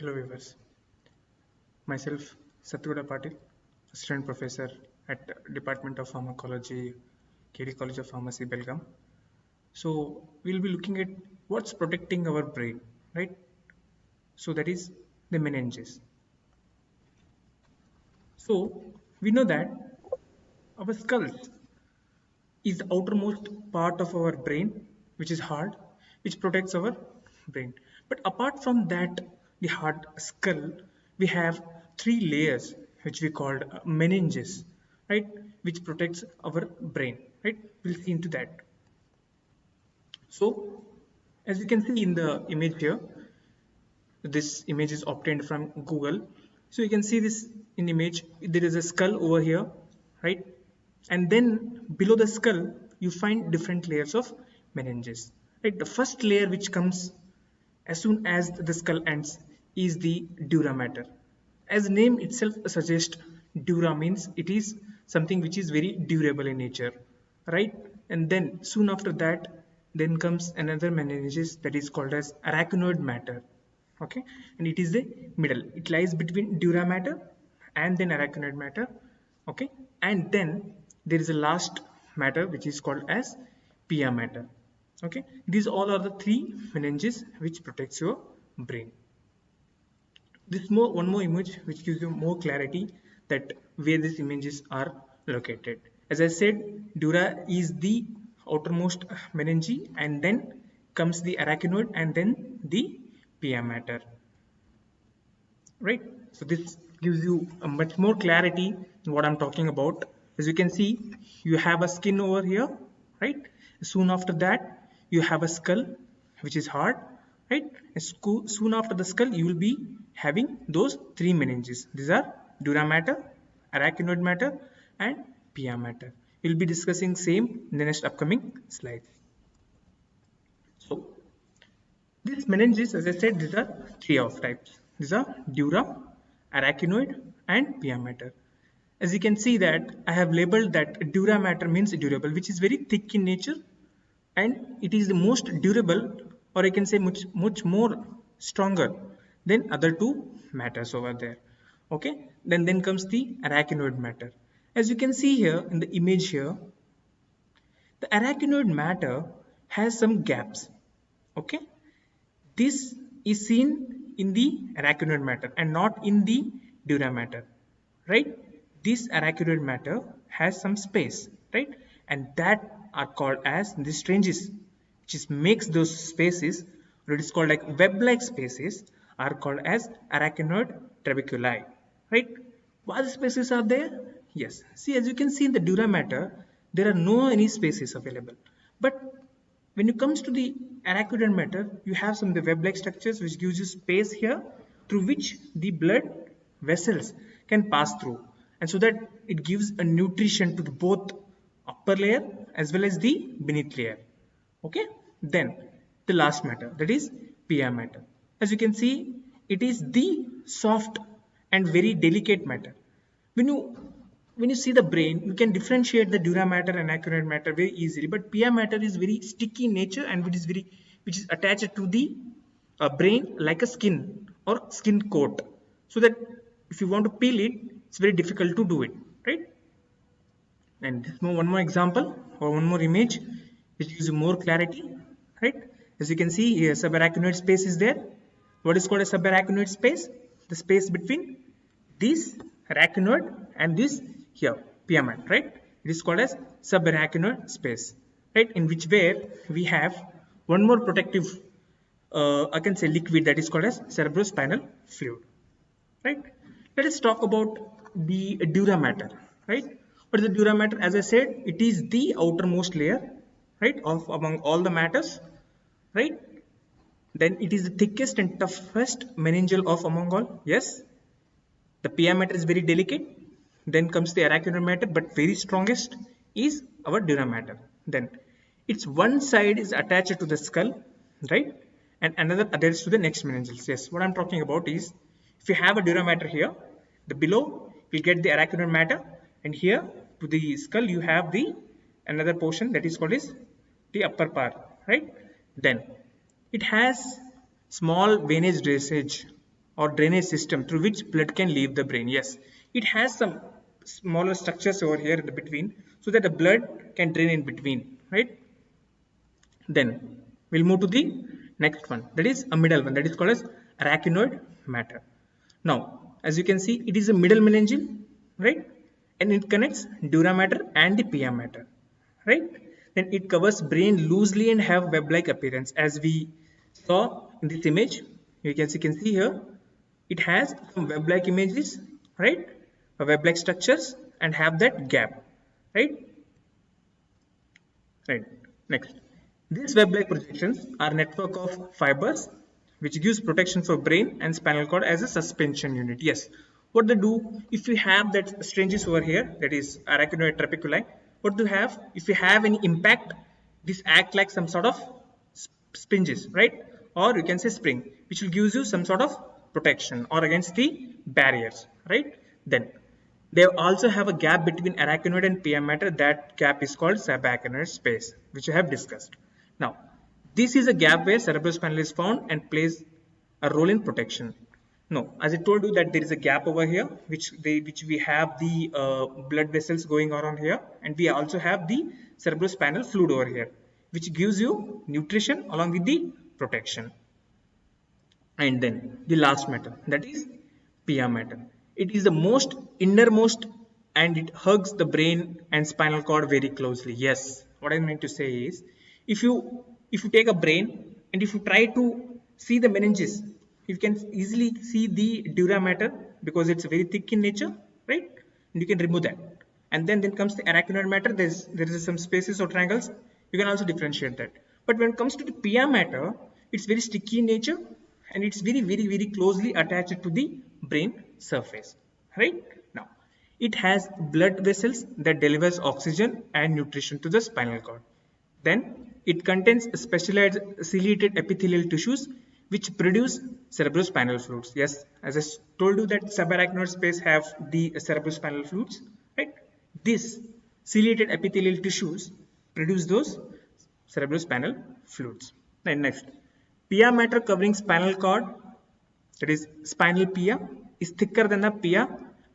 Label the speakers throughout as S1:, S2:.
S1: Hello viewers, myself Satyagoda Patil, Assistant Professor at Department of Pharmacology, KD College of Pharmacy, Belgaum. So we'll be looking at what's protecting our brain, right? So that is the meninges. So we know that our skull is the outermost part of our brain, which is hard, which protects our brain. But apart from that, the hard skull, we have three layers, which we called meninges, right? Which protects our brain, right? We'll see into that. So, as you can see in the image here, this image is obtained from Google. So you can see this in image, there is a skull over here, right? And then below the skull, you find different layers of meninges, right? The first layer which comes as soon as the skull ends is the dura mater. As name itself suggests, dura means it is something which is very durable in nature, right? And then soon after that, then comes another meninges that is called as arachnoid matter. Okay, and it is the middle. It lies between dura mater and then arachnoid matter. Okay, and then there is a last matter which is called as pia mater. Okay, these all are the three meninges which protects your brain. This one more image which gives you more clarity that where these images are located. As I said, dura is the outermost meninge, and then comes the arachnoid and then the pia mater, right? So this gives you a much more clarity in what I'm talking about. As you can see, you have a skin over here, right? Soon after that, you have a skull which is hard, right? And soon after the skull, you will be having those three meninges. These are dura mater, arachnoid matter, and pia mater. We'll be discussing same in the next upcoming slides. So these meninges, as I said, these are three of types. These are dura, arachnoid, and pia mater. As you can see that I have labeled that dura mater means durable, which is very thick in nature, and it is the most durable, or I can say much more stronger than other two matters over there. Okay, then comes the arachnoid matter. As you can see here in the image here, the arachnoid matter has some gaps. Okay, this is seen in the arachnoid matter and not in the dura mater, right? This arachnoid matter has some space, right? And that are called as the stranges, which makes those spaces, or it is called like web-like spaces, are called as arachnoid trabeculi, right? Why the spaces are there? Yes. See, as you can see in the dura mater, there are no any spaces available. But when it comes to the arachnoid matter, you have some of the web-like structures which gives you space here through which the blood vessels can pass through, and so that it gives a nutrition to the both upper layer as well as the beneath layer. Okay, then the last matter, that is pia matter. As you can see, it is the soft and very delicate matter. When you see the brain, you can differentiate the dura matter and arachnoid matter very easily, but pia matter is very sticky in nature, and which is attached to the brain like a skin or skin coat, so that if you want to peel it, it's very difficult to do it, right? And one more example or one more image which gives you more clarity, right? As you can see here, subarachnoid space is there. What is called a subarachnoid space? The space between this arachnoid and this here pia mater, right? It is called as subarachnoid space, right? In which where we have one more protective I can say liquid, that is called as cerebrospinal fluid, right? Let us talk about the dura mater, right? What is the dura mater? As I said, it is the outermost layer, right, of among all the matters, right? Then it is the thickest and toughest meningeal of among all. Yes, the pia mater is very delicate. Then comes the arachnoid matter, but very strongest is our dura mater. Then its one side is attached to the skull, right, and another adheres to the next meninges. Yes, what I'm talking about is, if you have a dura mater here, the below will get the arachnoid matter, and here to the skull you have the another portion that is called is the upper part, right? Then it has small venous drainage, or drainage system through which blood can leave the brain. Yes, it has some smaller structures over here in the between so that the blood can drain in between, right? Then we'll move to the next one, that is a middle one, that is called as arachnoid matter. Now, as you can see, it is a middle meningeal, right? And it connects dura mater and the pia mater, right? Then it covers brain loosely and have web-like appearance, as we saw in this image. You can see here, it has some web-like images, right? Web-like structures and have that gap, right? Right. Next, these web-like projections are network of fibers which gives protection for brain and spinal cord as a suspension unit. Yes, what they do if we have that stranges over here, that is arachnoid trabeculi, what do you have if you have any impact, this act like some sort of springes, right? Or you can say spring, which will give you some sort of protection or against the barriers, right? Then they also have a gap between arachnoid and pia mater. That gap is called subarachnoid space, which we have discussed. Now, this is a gap where cerebrospinal is found and plays a role in protection. No, as I told you that there is a gap over here, which we have the blood vessels going around here, and we also have the cerebrospinal fluid over here, which gives you nutrition along with the protection. And then the last matter, that is pia mater. It is the most innermost and it hugs the brain and spinal cord very closely. Yes, what I meant to say is, if you take a brain and if you try to see the meninges, you can easily see the dura mater because it's very thick in nature, right? And you can remove that. And then comes the arachnoid matter. There is some spaces or triangles. You can also differentiate that. But when it comes to the pia mater, it's very sticky in nature and it's very closely attached to the brain surface, right? Now, it has blood vessels that delivers oxygen and nutrition to the spinal cord. Then it contains specialized ciliated epithelial tissues which produce cerebrospinal fluids. Yes, as I told you that subarachnoid space have the cerebrospinal fluids, right? This ciliated epithelial tissues produce those cerebrospinal fluids. And next, pia mater covering spinal cord, that is spinal pia, is thicker than the pia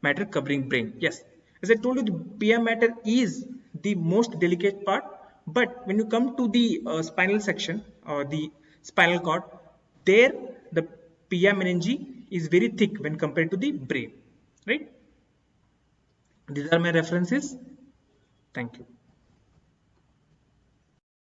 S1: mater covering brain. Yes, as I told you, the pia mater is the most delicate part, but when you come to the spinal section or the spinal cord, there the pia meninge is very thick when compared to the brain, right? These are my references. Thank you.